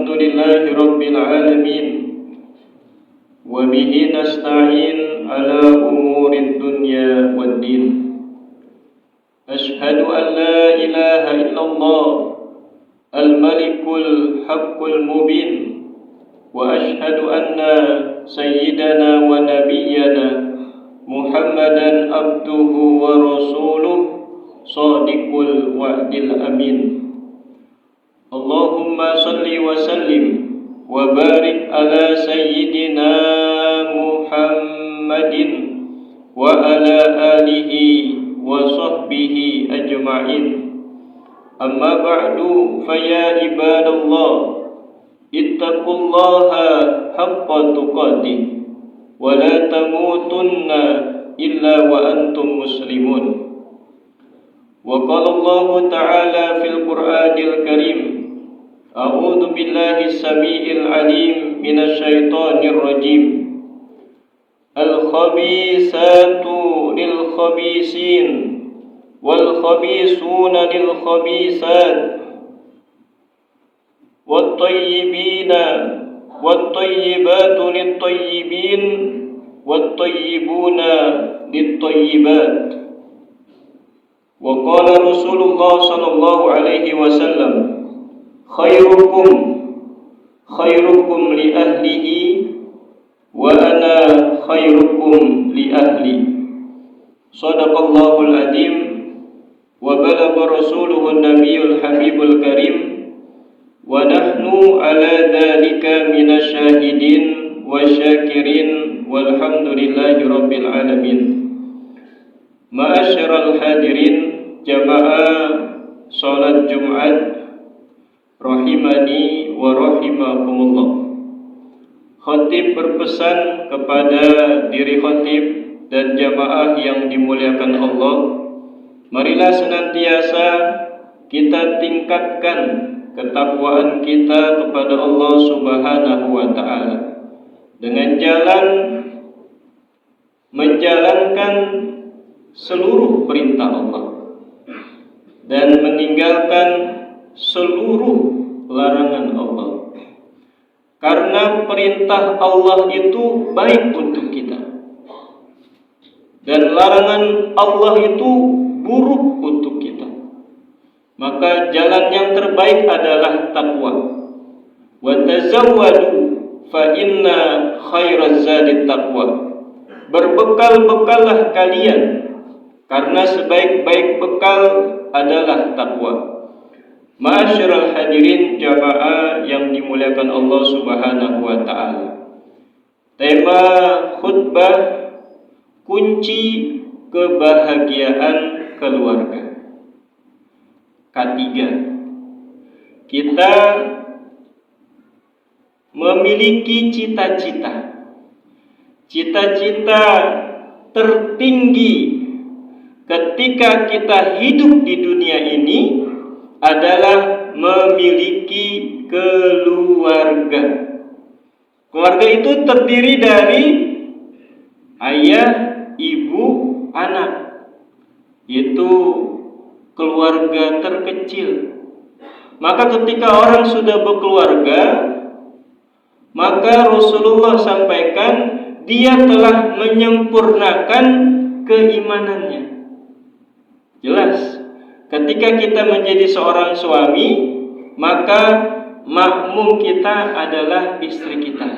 الحمد لله رب العالمين وبه نستعين على أمور الدنيا والدين أشهد أن لا إله إلا الله الملك الحق المبين وأشهد أن سيدنا ونبينا محمدا عبده ورسوله صادق الوعد الأمين اللهم صل وسلم وبارك على سيدنا محمد وعلى آله وصحبه أجمعين أما بعد فيا عباد الله اتقوا الله حق تقاته ولا تموتن إلا وأنتم مسلمون وقال الله تعالى في القرآن الكريم أعوذ بالله السميع العليم من الشيطان الرجيم الخبيثات للخبيثين والخبيثون للخبيثات والطيبات للطيبين والطيبون للطيبات وقال رسول الله صلى الله عليه وسلم خيركم لأهله وأنا خيركم لأهلي صدق الله العظيم وبلغ رسوله النبي الحبيب الكريم ونحن على ذلك من الشاهدين والشاكرين والحمد لله رب العالمين. Ma'asyiral hadirin jamaah salat Jumat rahimani wa rahimakumullah. Khatib berpesan kepada diri khatib dan jamaah yang dimuliakan Allah, marilah senantiasa kita tingkatkan ketakwaan kita kepada Allah Subhanahu wa taala dengan menjalankan seluruh perintah Allah dan meninggalkan seluruh larangan Allah. Karena perintah Allah itu baik untuk kita dan larangan Allah itu buruk untuk kita. Maka jalan yang terbaik adalah takwa. Wa tazawwadu fa inna khairaz zadi taqwa. Berbekal-bekallah kalian karena sebaik-baik bekal adalah takwa. Ma'asyiral hadirin jamaah yang dimuliakan Allah Subhanahu wa taala. Tema khutbah kunci kebahagiaan keluarga. Ketiga, kita memiliki cita-cita tertinggi ketika kita hidup di dunia ini adalah memiliki keluarga. Keluarga itu terdiri dari ayah, ibu, anak. Itu keluarga terkecil. Maka ketika orang sudah berkeluarga, maka Rasulullah sampaikan dia telah menyempurnakan keimanannya. Jelas, ketika kita menjadi seorang suami, maka makmum kita adalah istri kita.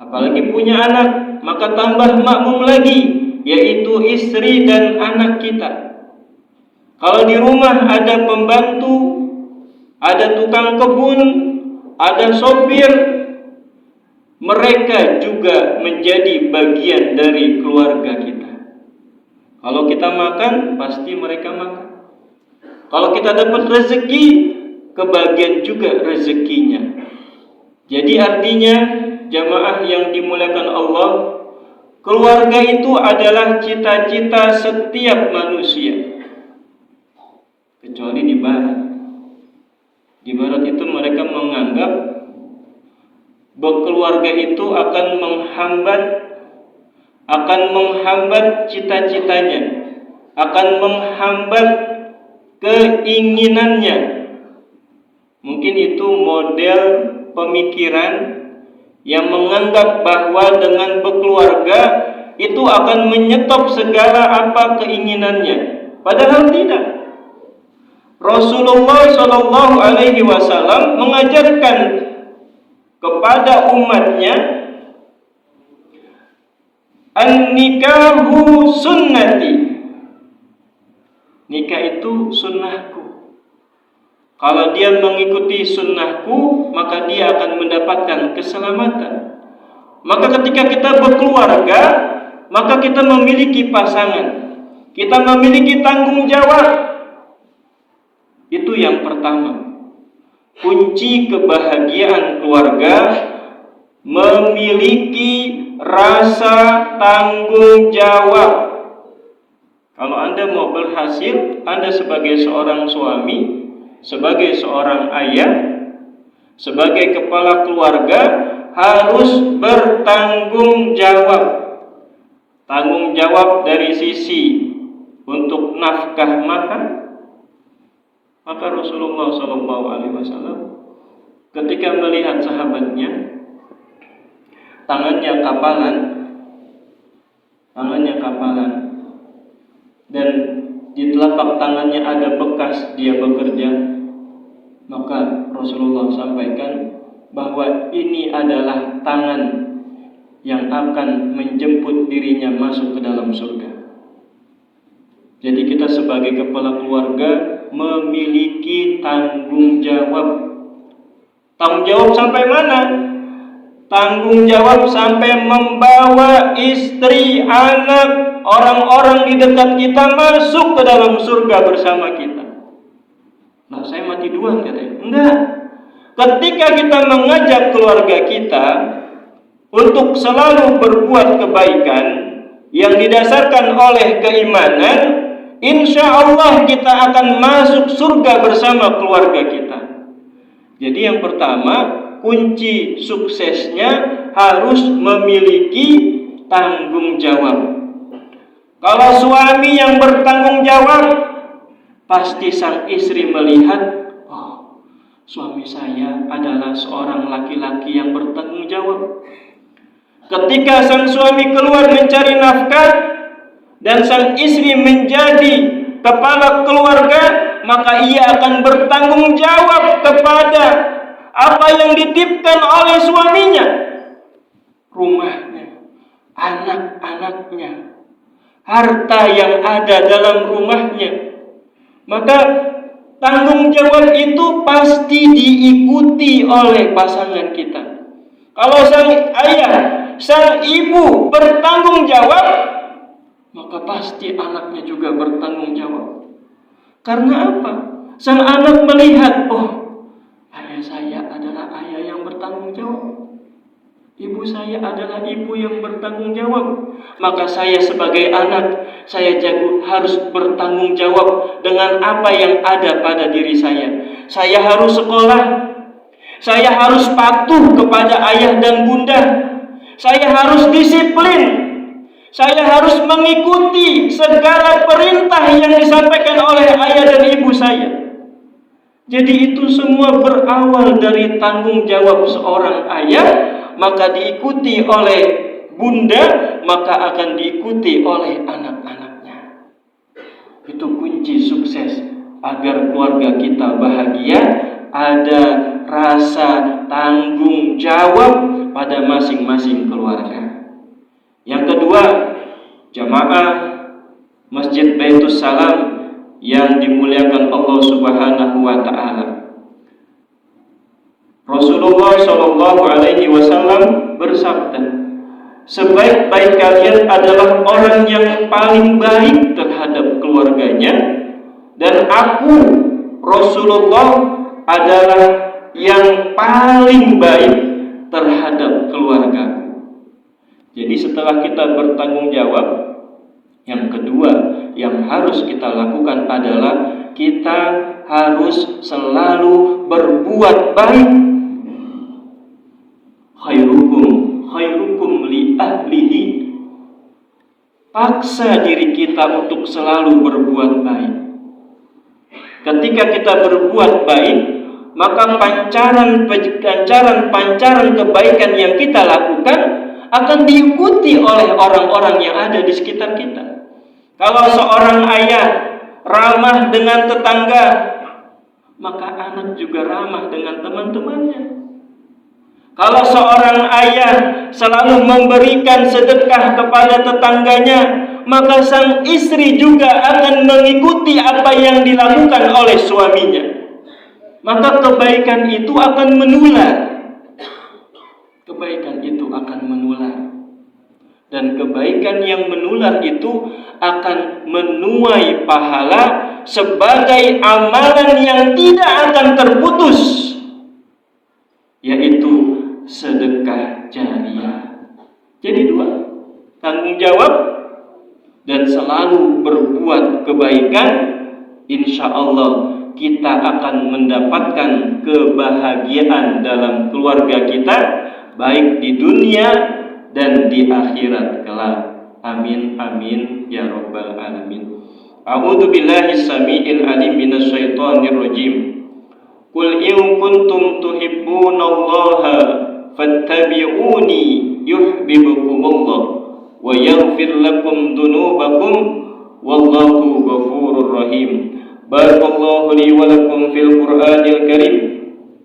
Apalagi punya anak, maka tambah makmum lagi, yaitu istri dan anak kita. Kalau di rumah ada pembantu, ada tukang kebun, ada sopir, mereka juga menjadi bagian dari keluarga kita. Kalau kita makan, pasti mereka makan. Kalau kita dapat rezeki, kebagian juga rezekinya. Jadi artinya, jamaah yang dimuliakan Allah, keluarga itu adalah cita-cita setiap manusia. Kecuali di barat. Di barat itu mereka menganggap berkeluarga itu akan menghambat cita-citanya, akan menghambat keinginannya. Mungkin itu model pemikiran yang menganggap bahwa dengan berkeluarga itu akan menyetop segala apa keinginannya. Padahal tidak. Rasulullah Shallallahu Alaihi Wasallam mengajarkan kepada umatnya, an-nikahu sunnati. Nikah itu sunnahku. Kalau dia mengikuti sunnahku, maka dia akan mendapatkan keselamatan. Maka ketika kita berkeluarga, maka kita memiliki pasangan. Kita memiliki tanggung jawab. Itu yang pertama. Kunci kebahagiaan keluarga memiliki rasa tanggung jawab. Kalau Anda mau berhasil, Anda sebagai seorang suami, sebagai seorang ayah, sebagai kepala keluarga harus bertanggung jawab. Tanggung jawab dari sisi untuk nafkah makan. Maka Rasulullah SAW ketika melihat sahabatnya, tangannya kapalan, dan di telapak tangannya ada bekas dia bekerja, maka Rasulullah sampaikan bahwa ini adalah tangan yang akan menjemput dirinya masuk ke dalam surga. Jadi kita sebagai kepala keluarga memiliki tanggung jawab. Tanggung jawab sampai mana? Tanggung jawab sampai membawa istri, anak, orang-orang di dekat kita masuk ke dalam surga bersama kita. Nah, saya mati duluan katanya. Enggak. Ketika kita mengajak keluarga kita untuk selalu berbuat kebaikan yang didasarkan oleh keimanan, insya Allah kita akan masuk surga bersama keluarga kita. Jadi yang pertama, kunci suksesnya harus memiliki tanggung jawab. Kalau suami yang bertanggung jawab, pasti sang istri melihat, oh, suami saya adalah seorang laki-laki yang bertanggung jawab. Ketika sang suami keluar mencari nafkah dan sang istri menjadi kepala keluarga, maka ia akan bertanggung jawab kepada apa yang dititipkan oleh suaminya. Rumahnya, anak-anaknya, harta yang ada dalam rumahnya. Maka tanggung jawab itu pasti diikuti oleh pasangan kita. Kalau sang ayah, sang ibu bertanggung jawab, maka pasti anaknya juga bertanggung jawab. Karena apa? Sang anak melihat, oh, ayah saya adalah ayah yang bertanggung jawab. Ibu saya adalah ibu yang bertanggung jawab. Maka saya sebagai anak, saya harus bertanggung jawab dengan apa yang ada pada diri saya. Saya harus sekolah. Saya harus patuh kepada ayah dan bunda. Saya harus disiplin. Saya harus mengikuti segala perintah yang disampaikan oleh ayah dan ibu saya. Jadi itu semua berawal dari tanggung jawab seorang ayah, maka diikuti oleh bunda, maka akan diikuti oleh anak-anaknya. Itu kunci sukses agar keluarga kita bahagia, ada rasa tanggung jawab pada masing-masing keluarga. Yang kedua, jamaah Masjid Baitus Salam yang dimuliakan Allah Subhanahu wa taala. Rasulullah Shallallahu Alaihi Wasallam bersabda, sebaik-baik kalian adalah orang yang paling baik terhadap keluarganya, dan aku Rasulullah adalah yang paling baik terhadap keluarga. Jadi setelah kita bertanggung jawab, yang kedua yang harus kita lakukan adalah kita harus selalu berbuat baik. Khairukum li ahlihi. Paksa diri kita untuk selalu berbuat baik. Ketika kita berbuat baik, maka pancaran kebaikan yang kita lakukan akan diikuti oleh orang-orang yang ada di sekitar kita. Kalau seorang ayah ramah dengan tetangga, maka anak juga ramah dengan teman-temannya. Kalau seorang ayah selalu memberikan sedekah kepada tetangganya, maka sang istri juga akan mengikuti apa yang dilakukan oleh suaminya. Maka kebaikan itu akan menular. Kebaikan itu akan menular. Dan kebaikan yang menular itu akan menuai pahala sebagai amalan yang tidak akan terputus, yaitu sedekah jariah. Jadi dua, tanggung jawab dan selalu berbuat kebaikan. Insya Allah kita akan mendapatkan kebahagiaan dalam keluarga kita, baik di dunia dan di akhirat kelak. Amin amin ya rabbal alamin. A'udzu billahi samiil alim minasy syaithanir rajim. Qul in kuntum tuhibbunallaha fattabi'uni yuhibbukumullah wa yaghfir lakum dhunubakum wallahu ghafurur rahim. Barakallahu li wa lakum fil Qur'anil Karim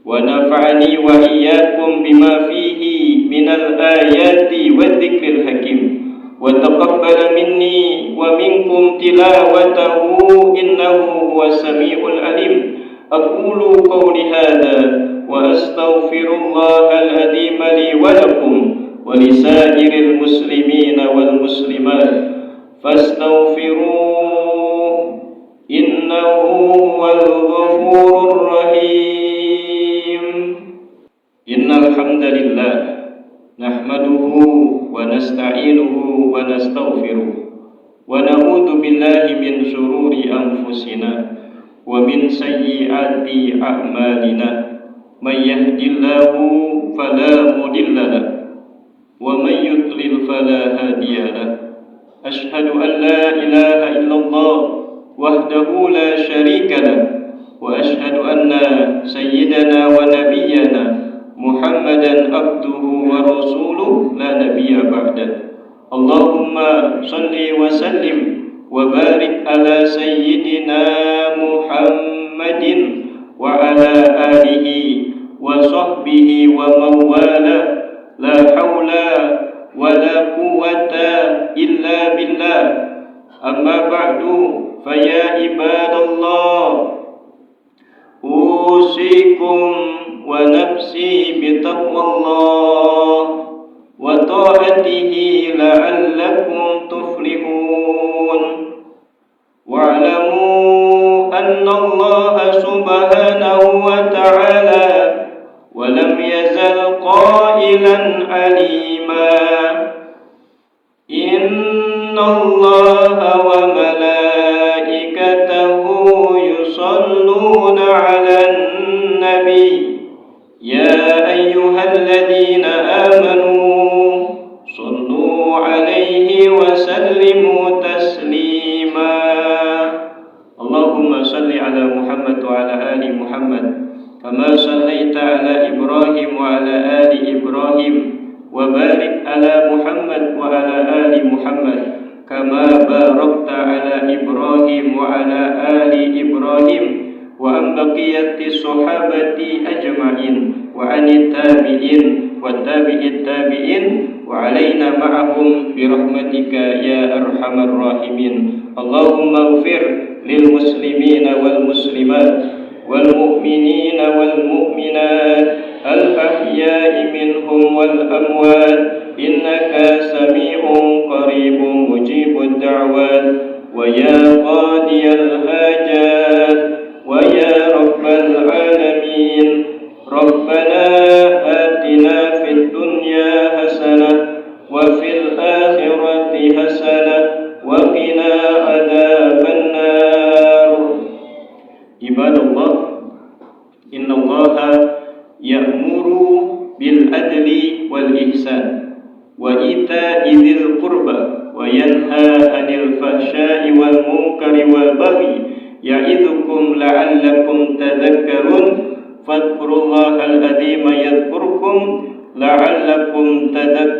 wa nafa'ani wa iyyakum bima fihi minal ayati wadh-dhikril hakim wa taqabbal minni wa minkum tilawatahu innahu huwas samiul alim. Aqulu qawli hadha wa astaghfirullahal azim li wa lakum wa lisairil muslimina wal muslimat fastaghfiruhu innahu huwal ghafurur rahim. Innal hamdalillah nahmaduhu wa nasta'inuhu wa nastaghfiruh wa na'udzu billahi min shururi anfusina wa min sayyiati a'malina. May yahdihillahu fala mudilla lahu wa may yudlil fala hadiya lahu. Ashhadu an la ilaha illallah wahdahu la syarika lahu wa ashhadu anna sayyidana wa nabiyyana Muhammadan abduhu wa rasuluh la nabiyya ba'dah. Allahumma salli wa sallim wa barik ala sayyidina Muhammadin wa ala alihi wa sahbihi wa mawala. La hawla wa la quwwata illa billah. Amma ba'du, faya ibadallah, usikum wa nafsi bitaqwallah wa ta'atihi la'allakum tuflihun. Wa'lamu anna Allah subhanahu wa ta'ala wa lam yazal qailan alima. Inna Allah wa malaikatahu yusalluna 'alan nabi ya ayyuhalladzina amanu sallu 'alaihi wa sallimu taslima. Allahumma salli 'ala Muhammad wa 'ala ali Muhammad kama sallaita 'ala Ibrahim wa 'ala ali Ibrahim wa barik 'ala Muhammad wa 'ala ali Muhammad kama barakta 'ala Ibrahim wa 'ala ali Ibrahim wa an baqiyati sahabati ajma'in wa anit tabi'in wa tabi'it tabi'in wa 'alaina ma'ahum bi rahmatika ya arhamar rahimin. Allahumma ighfir lil muslimina wal muslimat wal mu'minina wal mu'minat al ahya'i minhum wal amwat innaka sami'un qaribun mujibud da'wat wa ya qadiyal hajat wa ya rabbal alamin. Rabbana atina fid dunya hasanah wa fil akhirati hasanah wa qina adzabannar. Ibadallah, innallaha ya'muru bil adli wal ihsan wa ita'i dzil qurba wa yanha 'anil fahsya'i wal munkari wal baghi ya'idzukum la'allakum tadhakkarun. fadhkurullahal adzima yadhkurkum la'allakum tadhakkarun.